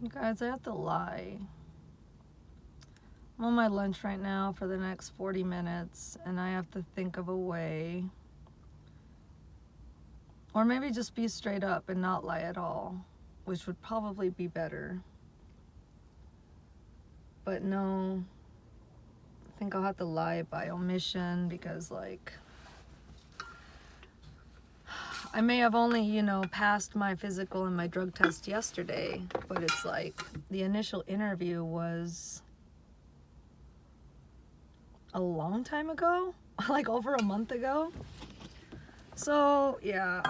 You guys, I have to lie. I'm on my lunch right now for the next 40 minutes, and I have to think of a way. Or maybe just be straight up and not lie at all, which would probably be better. But no, I think I'll have to lie by omission because, like, I may have only, passed my physical and my drug test yesterday, but it's like the initial interview was a long time ago, like over a month ago. So, yeah,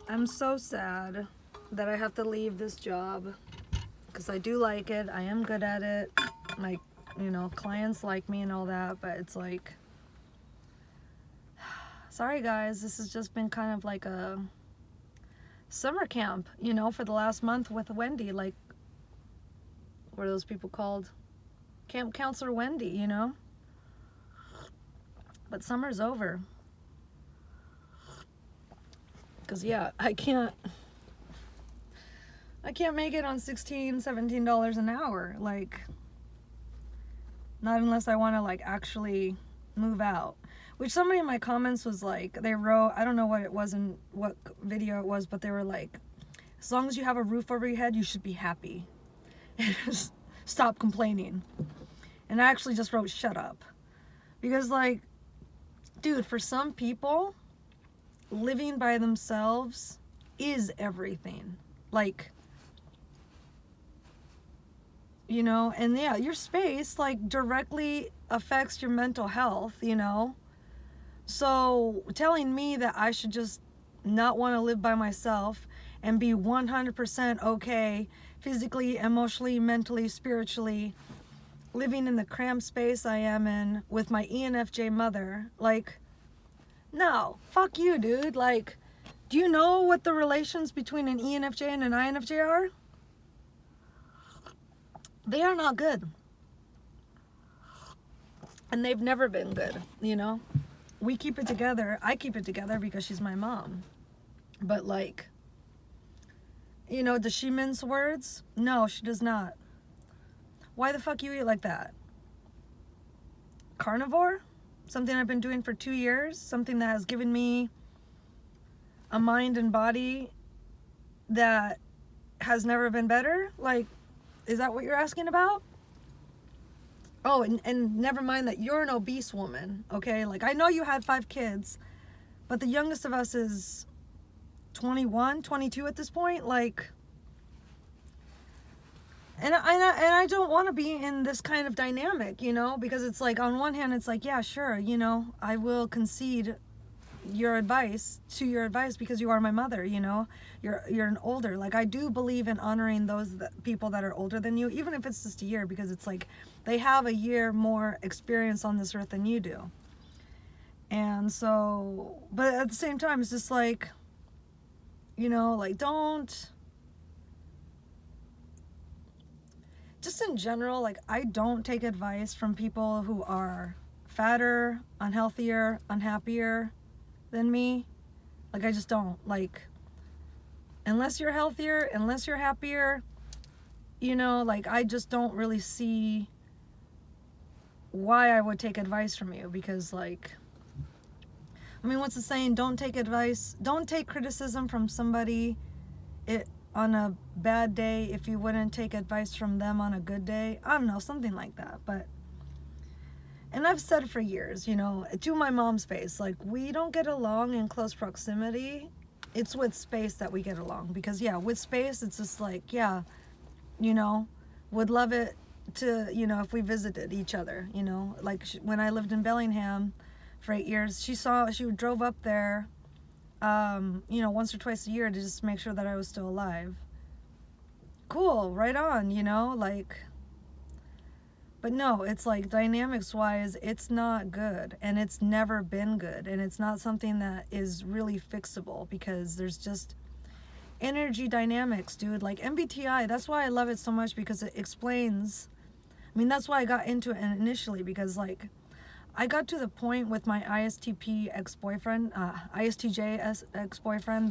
I'm so sad that I have to leave this job because I do like it. I am good at it. My, clients like me and all that, but it's like, sorry guys, this has just been kind of like a summer camp, for the last month with Wendy. Like, what are those people called? Camp Counselor Wendy, But summer's over. Because, yeah, I can't make it on $16, $17 an hour. Like, not unless I want to, like, actually move out. Which somebody in my comments was like, they wrote, I don't know what it was and what video it was, but they were like, as long as you have a roof over your head, you should be happy. Stop complaining. And I actually just wrote, shut up. Because, like, dude, for some people, living by themselves is everything. Like, and yeah, your space, like, directly affects your mental health, So telling me that I should just not want to live by myself and be 100% okay physically, emotionally, mentally, spiritually, living in the cramped space I am in with my ENFJ mother, like, no, fuck you, dude. Like, do you know what the relations between an ENFJ and an INFJ are? They are not good. And they've never been good, We keep it together. I keep it together because she's my mom. But, like, does she mince words? No, she does not. Why the fuck you eat like that? Carnivore? Something I've been doing for 2 years? Something that has given me a mind and body that has never been better? Like, is that what you're asking about? Oh, and never mind that you're an obese woman, okay? Like, I know you had 5 kids, but the youngest of us is 21, 22 at this point. Like, and I don't want to be in this kind of dynamic, because it's like, on one hand, it's like, yeah, sure, I will concede your advice because you are my mother, you're an older, like, I do believe in honoring those people that are older than you, even if it's just a year, because it's like they have a year more experience on this earth than you do. And so, but at the same time, it's just like, like, don't, just in general, like, I don't take advice from people who are fatter, unhealthier, unhappier than me. Like, I just don't. Like, unless you're healthier, unless you're happier, like, I just don't really see why I would take advice from you, because, like, I mean, what's the saying? Don't take criticism from somebody on a bad day if you wouldn't take advice from them on a good day. I don't know, something like that. But, and I've said for years, to my mom's face, like, we don't get along in close proximity. It's with space that we get along. Because, yeah, with space, it's just like, yeah, would love it to, if we visited each other, like, when I lived in Bellingham for 8 years, she drove up there, once or twice a year to just make sure that I was still alive. Cool, right on, like, but no, it's like, dynamics wise, it's not good, and it's never been good, and it's not something that is really fixable, because there's just energy dynamics, dude. Like, MBTI, that's why I love it so much, because it explains, I mean, that's why I got into it initially, because, like, I got to the point with my ISTJ ex-boyfriend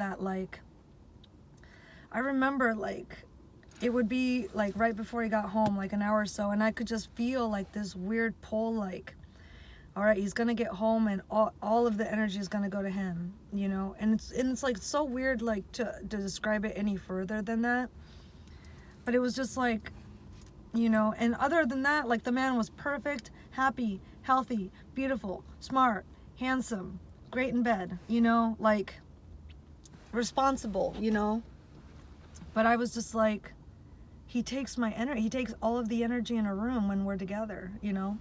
that, like, I remember, like, it would be like right before he got home, like an hour or so, and I could just feel like this weird pull, like, all right, he's gonna get home and all of the energy is gonna go to him, you know. And it's like so weird, like to describe it any further than that. But it was just like, you know, and other than that, like the man was perfect, happy, healthy, beautiful, smart, handsome, great in bed, you know, like responsible, you know. But I was just like, he takes my energy, he takes all of the energy in a room when we're together, you know.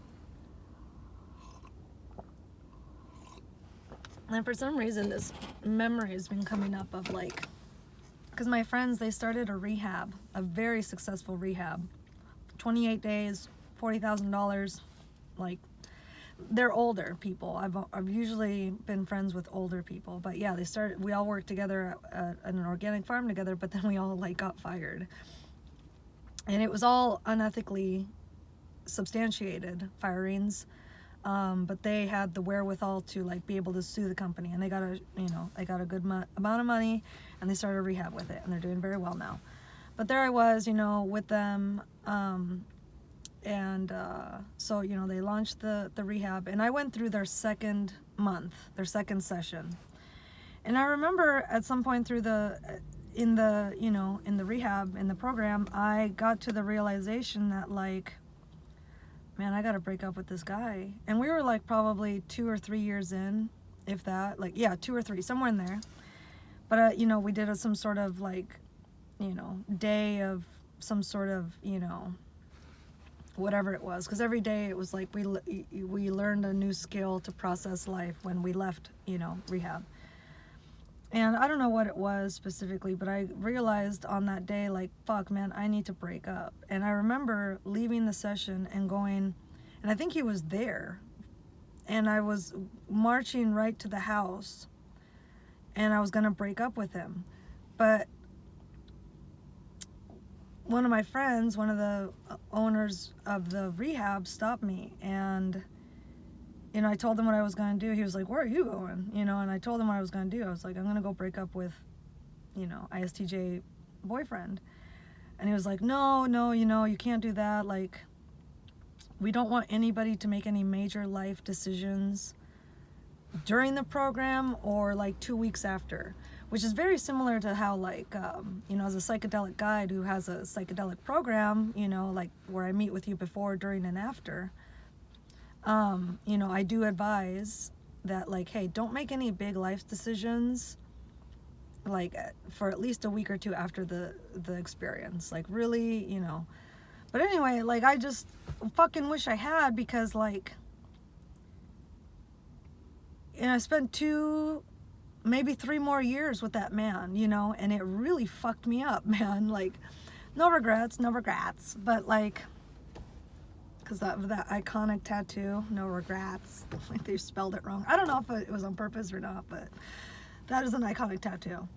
And for some reason, this memory has been coming up of like, because my friends, they started a rehab, a very successful rehab. 28 days, $40,000. Like, they're older people. I've usually been friends with older people. But yeah, we all worked together at an organic farm together, but then we all like got fired. And it was all unethically substantiated firings. But they had the wherewithal to like be able to sue the company, and they got a good amount of money, and they started a rehab with it, and they're doing very well now. But there I was, you know, with them, so you know, they launched the rehab, and I went through their second session, and I remember at some point through in the rehab, in the program, I got to the realization that like, man, I gotta break up with this guy. And we were like probably 2 or 3 years in, if that, like, yeah, 2 or 3, somewhere in there. But, you know, we did some sort of like, you know, day of some sort of, you know, whatever it was. Because every day it was like we learned a new skill to process life when we left, you know, rehab. And I don't know what it was specifically, but I realized on that day, like, fuck, man, I need to break up. And I remember leaving the session and going, and I think he was there, and I was marching right to the house, and I was going to break up with him. But one of my friends, one of the owners of the rehab, stopped me, and you know, I told him what I was going to do. He was like, where are you going? You know, and I told him what I was going to do. I was like, I'm going to go break up with, you know, ISTJ boyfriend. And he was like, no, you know, you can't do that. Like, we don't want anybody to make any major life decisions during the program or like 2 weeks after, which is very similar to how like, you know, as a psychedelic guide who has a psychedelic program, you know, like where I meet with you before, during, and after. You know, I do advise that, like, hey, don't make any big life decisions, like, for at least a week or two after the experience. Like, really, you know. But anyway, like, I just fucking wish I had, because, like, you know, I spent 2, maybe 3 more years with that man, you know, and it really fucked me up, man. Like, no regrets, but, like, because that iconic tattoo, no regrets, like they spelled it wrong. I don't know if it was on purpose or not, but that is an iconic tattoo.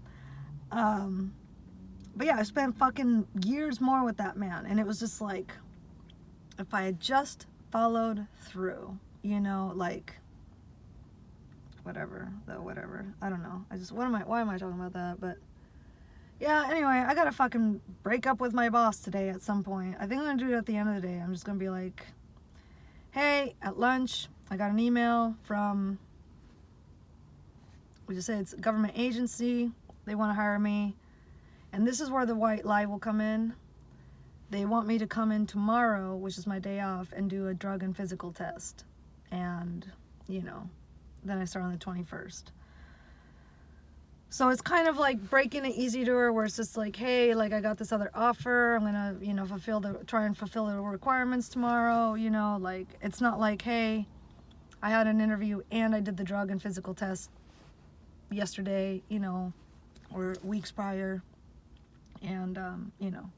But yeah, I spent fucking years more with that man, and it was just like, if I had just followed through, you know, like, whatever, I don't know. Why am I talking about that? But yeah, anyway, I gotta fucking break up with my boss today at some point. I think I'm gonna do it at the end of the day. I'm just gonna be like, hey, at lunch, I got an email from, we just say it's a government agency. They want to hire me. And this is where the white lie will come in. They want me to come in tomorrow, which is my day off, and do a drug and physical test. And, you know, then I start on the 21st. So it's kind of like breaking it easy to her, where it's just like, hey, like, I got this other offer. I'm going to, you know, try and fulfill the requirements tomorrow. You know, like, it's not like, hey, I had an interview and I did the drug and physical test yesterday, you know, or weeks prior. And, you know,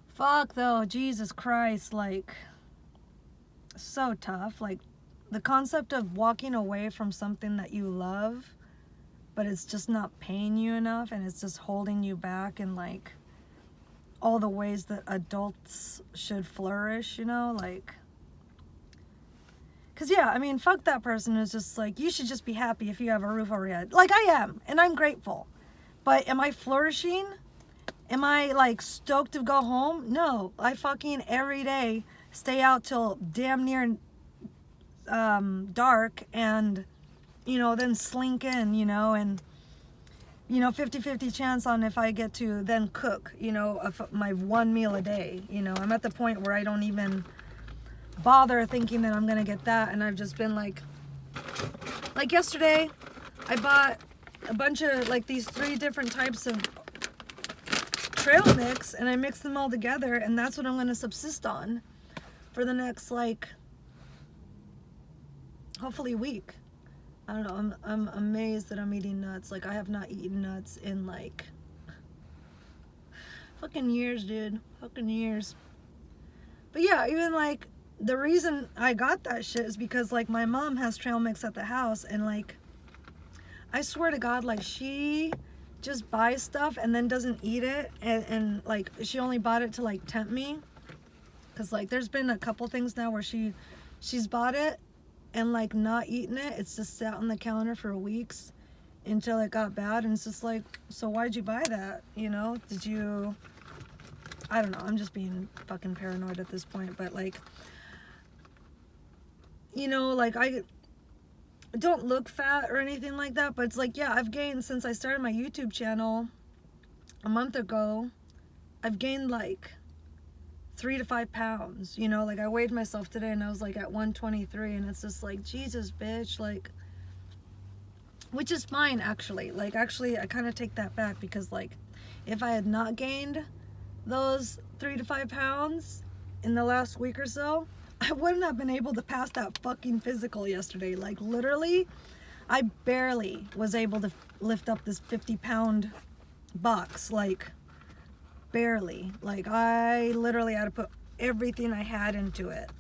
fuck though, Jesus Christ, like, so tough. Like, the concept of walking away from something that you love, but it's just not paying you enough, and it's just holding you back in, like, all the ways that adults should flourish, you know, like, because, yeah, I mean, fuck that person who's just like, you should just be happy if you have a roof over your head. Like, I am, and I'm grateful, but am I flourishing? Am I like stoked to go home? No, I fucking every day stay out till damn near dark, and then slink in, and 50-50 chance on if I get to then cook, my one meal a day. I'm at the point where I don't even bother thinking that I'm gonna get that, and I've just been like yesterday I bought a bunch of like these 3 different types of trail mix, and I mixed them all together, and that's what I'm gonna subsist on for the next like hopefully week. I don't know, I'm amazed that I'm eating nuts. Like, I have not eaten nuts in like fucking years, dude. Fucking years. But yeah, even like the reason I got that shit is because like my mom has trail mix at the house, and like I swear to God, like she just buys stuff and then doesn't eat it, and like she only bought it to like tempt me, because like there's been a couple things now where she's bought it and like not eaten it. It's just sat on the counter for weeks until it got bad, and it's just like, so why'd you buy that? Did you, I don't know, I'm just being fucking paranoid at this point. But like, like I don't look fat or anything like that, but it's like, yeah, I've gained since I started my YouTube channel a month ago. I've gained like 3 to 5 pounds, like I weighed myself today and I was like at 123, and it's just like, Jesus, bitch, like, which is fine actually. Like, actually I kind of take that back, because like if I had not gained those 3 to 5 pounds in the last week or so, I wouldn't have been able to pass that fucking physical yesterday. Like, literally, I barely was able to lift up this 50-pound box. Like, barely. Like, I literally had to put everything I had into it.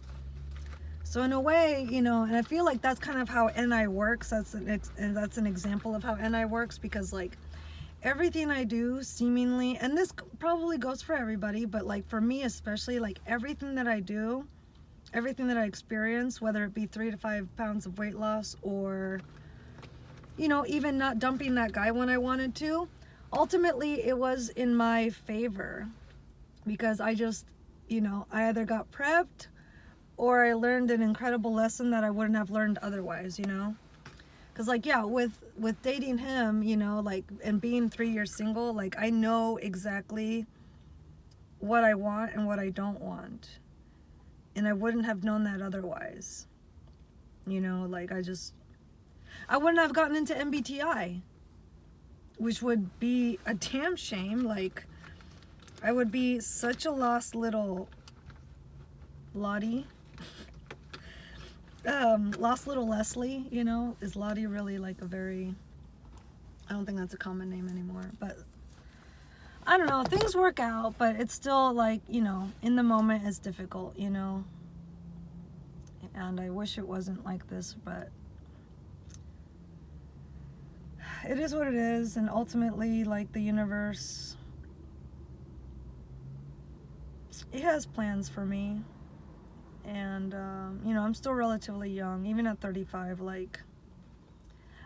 So in a way, and I feel like that's kind of how NI works. That's an example of how NI works, because like everything I do seemingly, and this probably goes for everybody, but like for me especially, like everything that I do, everything that I experience, whether it be 3 to 5 pounds of weight loss, or even not dumping that guy when I wanted to, ultimately it was in my favor, because I just I either got prepped or I learned an incredible lesson that I wouldn't have learned otherwise. Because like, yeah, with dating him, like, and being 3 years single, like I know exactly what I want and what I don't want. And I wouldn't have known that otherwise. Like I wouldn't have gotten into MBTI, which would be a damn shame. Like, I would be such a lost little Lottie. Lost little Leslie, is Lottie really like a very, I don't think that's a common name anymore, but I don't know, things work out, but it's still like, in the moment it's difficult, and I wish it wasn't like this, but it is what it is. And ultimately, like, the universe, it has plans for me. And I'm still relatively young, even at 35. Like,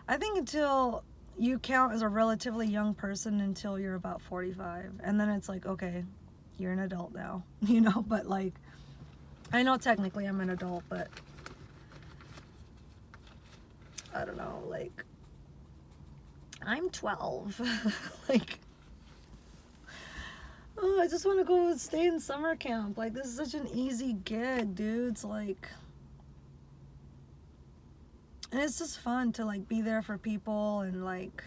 I think until you count as a relatively young person until you're about 45, and then it's like, okay, you're an adult now, but like, I know technically I'm an adult, but I don't know, like, I'm 12. Like, oh, I just want to go stay in summer camp. Like, this is such an easy gig, dude. It's like, and it's just fun to like be there for people and like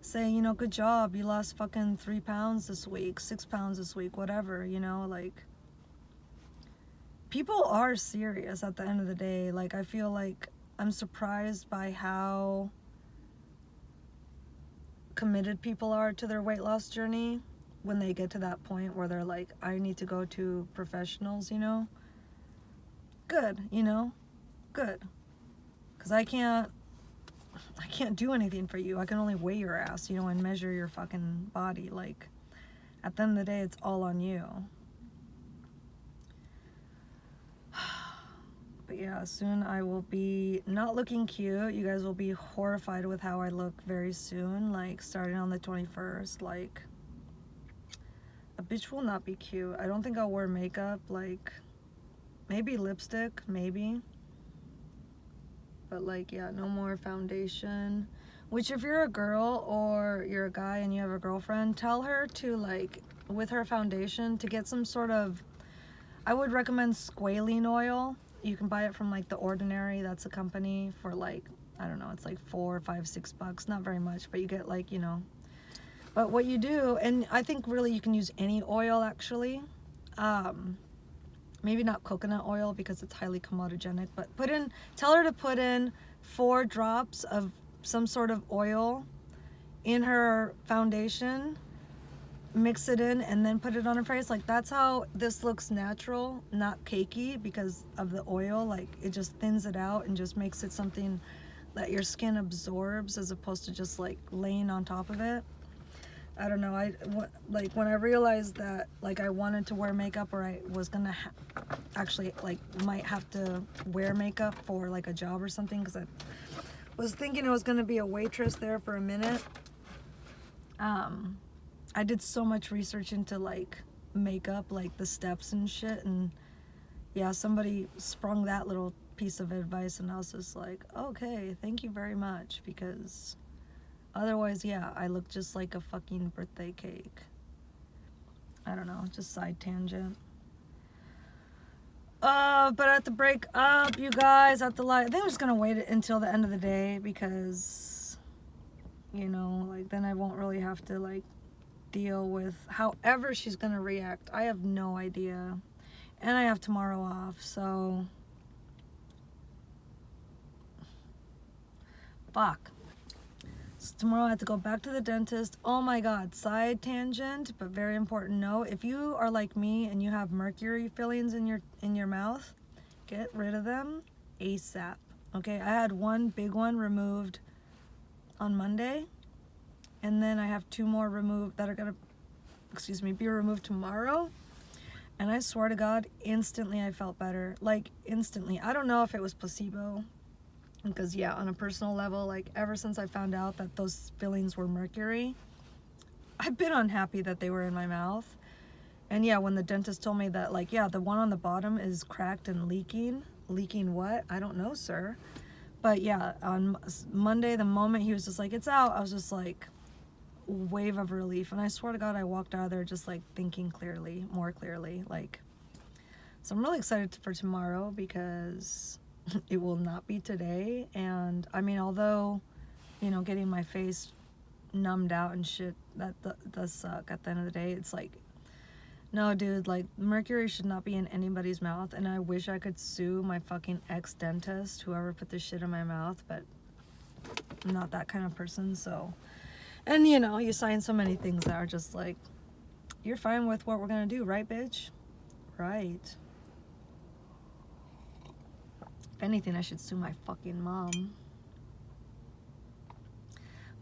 say, good job, you lost fucking 3 pounds this week, 6 pounds this week, whatever, like, people are serious at the end of the day. Like, I feel like I'm surprised by how committed people are to their weight loss journey when they get to that point where they're like, I need to go to professionals, good, good, because I can't do anything for you. I can only weigh your ass, and measure your fucking body. Like, at the end of the day, it's all on you. But yeah, soon I will be not looking cute. You guys will be horrified with how I look very soon, like starting on the 21st. Like, A bitch will not be cute. I don't think I'll wear makeup. Like, maybe lipstick, maybe. But like, yeah, no more foundation. Which, if you're a girl or you're a guy and you have a girlfriend, tell her to, like, with her foundation, to get some sort of, I would recommend squalene oil. You can buy it from like The Ordinary. That's a company for like, I don't know, it's like $4, $5, $6. Not very much, but you get like, you know. But what you do, and I think really you can use any oil actually. Maybe not coconut oil because it's highly comedogenic, but tell her to put in 4 drops of some sort of oil in her foundation, mix it in, and then put it on her face. Like, that's how this looks natural, not cakey, because of the oil. Like, it just thins it out and just makes it something that your skin absorbs, as opposed to just like laying on top of it. I don't know, like when I realized that like I wanted to wear makeup, or I was gonna actually like might have to wear makeup for like a job or something, because I was thinking I was gonna be a waitress there for a minute. I did so much research into like makeup, like the steps and shit, and yeah, somebody sprung that little piece of advice, and I was just like, okay, thank you very much, because otherwise, yeah, I look just like a fucking birthday cake. I don't know, just side tangent. But at the break up, you guys, at the light, I think I'm just gonna wait until the end of the day, because, you know, like, then I won't really have to, like, deal with however she's gonna react. I have no idea. And I have tomorrow off, so. Fuck. So tomorrow I have to go back to the dentist. Oh my god, side tangent, but very important note. If you are like me and you have mercury fillings in your mouth, get rid of them ASAP. Okay, I had one big one removed on Monday, and then I have 2 more removed that are gonna, be removed tomorrow. And I swear to God, instantly I felt better. Like, instantly. I don't know if it was placebo, because yeah, on a personal level, like, ever since I found out that those fillings were mercury, I've been unhappy that they were in my mouth. And yeah, when the dentist told me that, like, yeah, the one on the bottom is cracked and leaking what? I don't know, sir. But yeah, on Monday, the moment he was just like, it's out, I was just like, wave of relief. And I swear to God, I walked out of there just like thinking clearly, more clearly. Like, so I'm really excited for tomorrow, because it will not be today. And I mean, although, you know, getting my face numbed out and shit, that does suck at the end of the day. It's like, no, dude, like, mercury should not be in anybody's mouth. And I wish I could sue my fucking ex-dentist, whoever put this shit in my mouth, but I'm not that kind of person. So, and you know, you sign so many things that are just like, you're fine with what we're gonna do, right, bitch? Right. If anything, I should sue my fucking mom.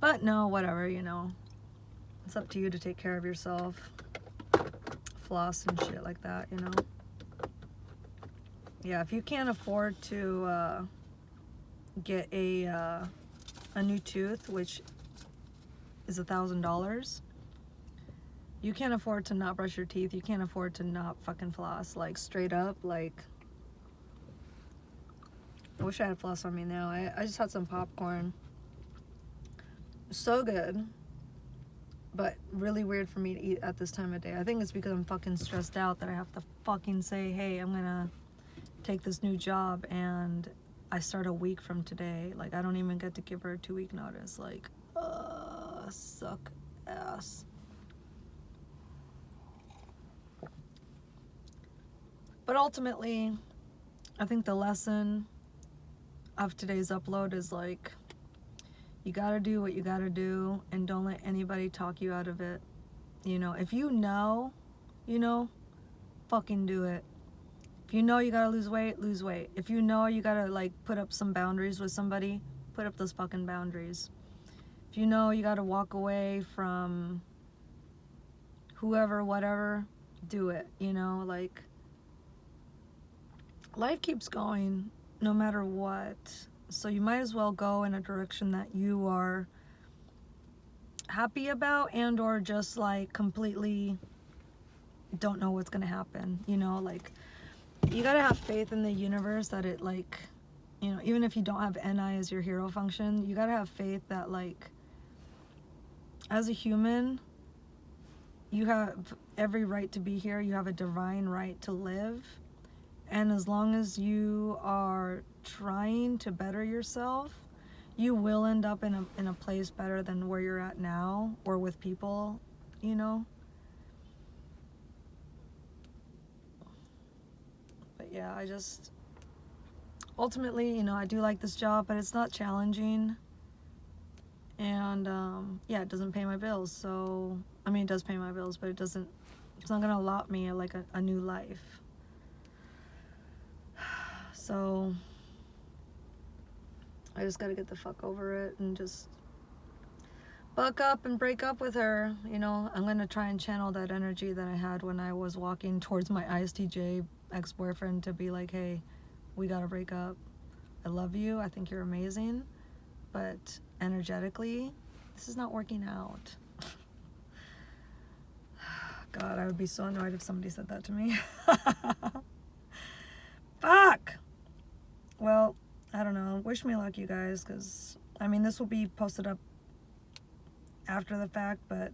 But no, whatever, you know. It's up to you to take care of yourself. Floss and shit like that, you know. Yeah, if you can't afford to get a new tooth, which is $1,000, you can't afford to not brush your teeth. You can't afford to not fucking floss. Like, straight up, like, I wish I had floss on me now. I just had some popcorn. So good. But really weird for me to eat at this time of day. I think it's because I'm fucking stressed out that I have to fucking say, hey, I'm gonna take this new job and I start a week from today. Like, I don't even get to give her a 2-week notice. Like, suck ass. But ultimately, I think the lesson of today's upload is, like, you gotta do what you gotta do, and don't let anybody talk you out of it. You know, if you know, fucking do it. If you know you gotta lose weight, lose weight. If you know you gotta, like, put up some boundaries with somebody, put up those fucking boundaries. If you know you gotta walk away from whoever, whatever, do it, you know, like, life keeps going no matter what. So you might as well go in a direction that you are happy about, and or just like completely don't know what's gonna happen, you know, like, you gotta have faith in the universe that it, like, you know, even if you don't have NI as your hero function, you gotta have faith that, like, as a human, you have every right to be here. You have a divine right to live. And as long as you are trying to better yourself, you will end up in a place better than where you're at now, or with people, you know. But yeah, I just, ultimately, you know, I do like this job, but it's not challenging. And yeah, it doesn't pay my bills. So, I mean, it does pay my bills, but it's not gonna allot me like a new life. So I just gotta get the fuck over it and just buck up and break up with her. You know, I'm gonna try and channel that energy that I had when I was walking towards my ISTJ ex-boyfriend to be like, hey, we gotta break up. I love you. I think you're amazing. But energetically, this is not working out. God, I would be so annoyed if somebody said that to me. Fuck! Well, I don't know. Wish me luck, you guys, because, I mean, this will be posted up after the fact, but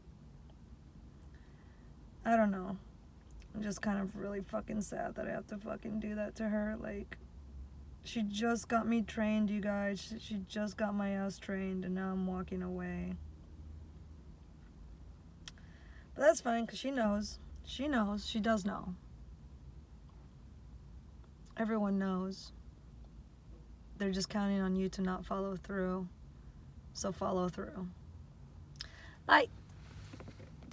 I don't know. I'm just kind of really fucking sad that I have to fucking do that to her. Like, she just got me trained, you guys. She just got my ass trained, and now I'm walking away. But that's fine, because she knows. She knows. She does know. Everyone knows. They're just counting on you to not follow through. So follow through. Bye.